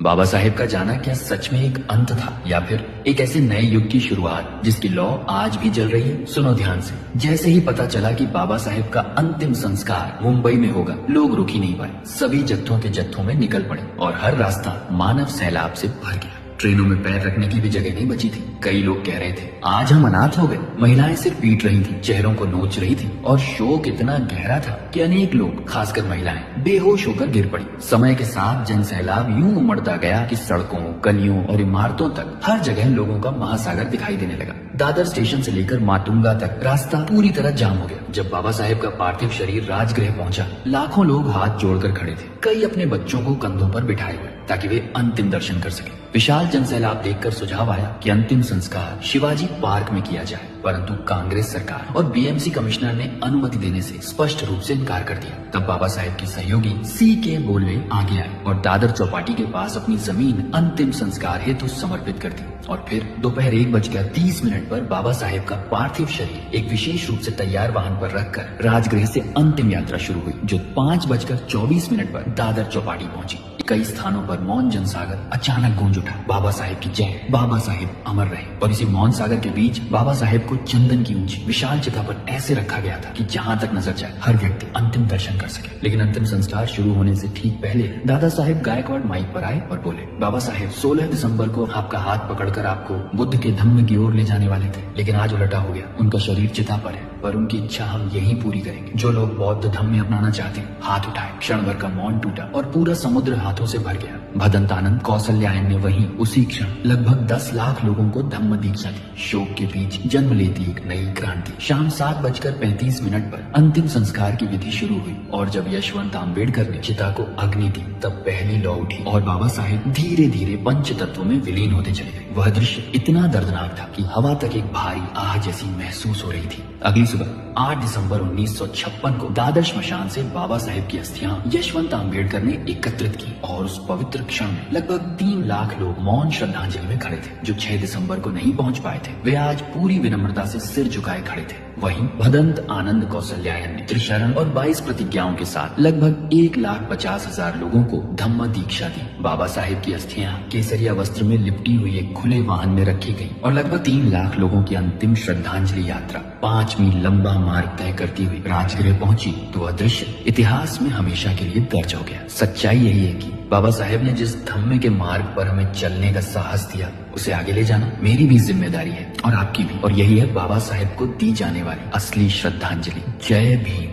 बाबा साहेब का जाना क्या सच में एक अंत था या फिर एक ऐसे नए युग की शुरुआत जिसकी लौ आज भी जल रही है? सुनो ध्यान से। जैसे ही पता चला कि बाबा साहेब का अंतिम संस्कार मुंबई में होगा, लोग रुक ही नहीं पाए। सभी जत्थों के जत्थों में निकल पड़े और हर रास्ता मानव सैलाब से भर गया। ट्रेनों में पैर रखने की भी जगह नहीं बची थी। कई लोग कह रहे थे आज हम अनाथ हो गए। महिलाएं सिर पीट रही थी, चेहरों को नोच रही थी और शोक इतना गहरा था कि अनेक लोग, खासकर महिलाएं, बेहोश होकर गिर पड़ी। समय के साथ जन सैलाब यूं उमड़ता गया कि सड़कों, गलियों और इमारतों तक हर जगह लोगों का महासागर दिखाई देने लगा। दादर स्टेशन से लेकर माटुंगा तक रास्ता पूरी तरह जाम हो गया। जब बाबा साहेब का पार्थिव शरीर राजगृह पहुंचा, लाखों लोग हाथ जोड़कर खड़े थे। कई अपने बच्चों को कंधों पर बिठाए हुए ताकि वे अंतिम दर्शन कर सके। विशाल जनसैलाब देखकर सुझाव आया कि अंतिम संस्कार शिवाजी पार्क में किया जाए, परंतु कांग्रेस सरकार और बीएमसी कमिश्नर ने अनुमति देने से स्पष्ट रूप से इनकार कर दिया। तब बाबा साहेब की सहयोगी C.K. बोलवे आगे आए और दादर चौपाटी के पास अपनी जमीन अंतिम संस्कार हेतु समर्पित कर दी। और फिर दोपहर 1:30 पर बाबा साहेब का पार्थिव शरीर एक विशेष रूप से तैयार वाहन पर रखकर राजगृह से अंतिम यात्रा शुरू हुई, जो 5:24 पर दादर चौपाटी पहुंची। कई स्थानों पर मौन जनसागर अचानक गूंज उठा, बाबा साहेब की जय, बाबा साहेब अमर रहे। और इसी मौन सागर के बीच बाबा साहेब को चंदन की ऊंची विशाल चिता पर ऐसे रखा गया था कि जहां तक नजर जाए हर व्यक्ति अंतिम दर्शन कर सके। लेकिन अंतिम संस्कार शुरू होने से ठीक पहले दादा साहेब गायकवाड़ माइक पर आए और बोले, बाबा साहेब 16 दिसंबर को आपका हाथ पकड़कर आपको बुद्ध के धम्म की ओर ले जाने वाले थे, लेकिन आज उलटा हो गया। उनका शरीर चिता पर है, पर उनकी इच्छा हम यही पूरी करेंगे। जो लोग बौद्ध धम्म में अपनाना चाहते हैं हाथ उठाए। क्षण भर का मौन टूटा और पूरा समुद्र हाथों से भर गया। भदंतानंद कौशल्यायन ने वहीं उसी क्षण लगभग 10 लाख लोगों को धम्म दीक्षा दी। शोक के बीच जन्म लेती एक नई क्रांति। शाम 7:35 पर अंतिम संस्कार की विधि शुरू हुई और जब यशवंत आम्बेडकर ने चिता को अग्नि दी, तब पहली लौ उठी और बाबा साहेब धीरे धीरे पंच तत्वों में विलीन होते चले गए। वह दृश्य इतना दर्दनाक था कि हवा तक एक भारी आह जैसी महसूस हो रही थी। अगली सुबह 8 दिसंबर 1956 को दादर श्मशान से बाबा साहेब की अस्थियां यशवंत आम्बेडकर ने एकत्रित की और उस पवित्र क्षण में लगभग 3 लाख लोग मौन श्रद्धांजलि में खड़े थे। जो 6 दिसंबर को नहीं पहुंच पाए थे, वे आज पूरी विनम्रता से सिर झुकाए खड़े थे। वहीं भदंत आनंद कौशल्यायन ने त्रिशरण और 22 प्रतिज्ञाओं के साथ लगभग 1,50,000 लोगों को धम्म दीक्षा दी। बाबा साहेब की अस्थियां केसरिया वस्त्र में लिपटी हुई एक खुले वाहन में रखी गई और लगभग 3 लाख लोगों की अंतिम श्रद्धांजलि यात्रा 5 मील लंबा मार्ग तय करती हुई राजगृह पहुंची। तो वह दृश्य इतिहास में हमेशा के लिए दर्ज हो गया। सच्चाई यही है कि बाबा साहेब ने जिस धम्म के मार्ग पर हमें चलने का साहस दिया, उसे आगे ले जाना मेरी भी जिम्मेदारी है और आपकी भी। और यही है बाबा साहेब को दी जाने वाली असली श्रद्धांजलि। जय भीम।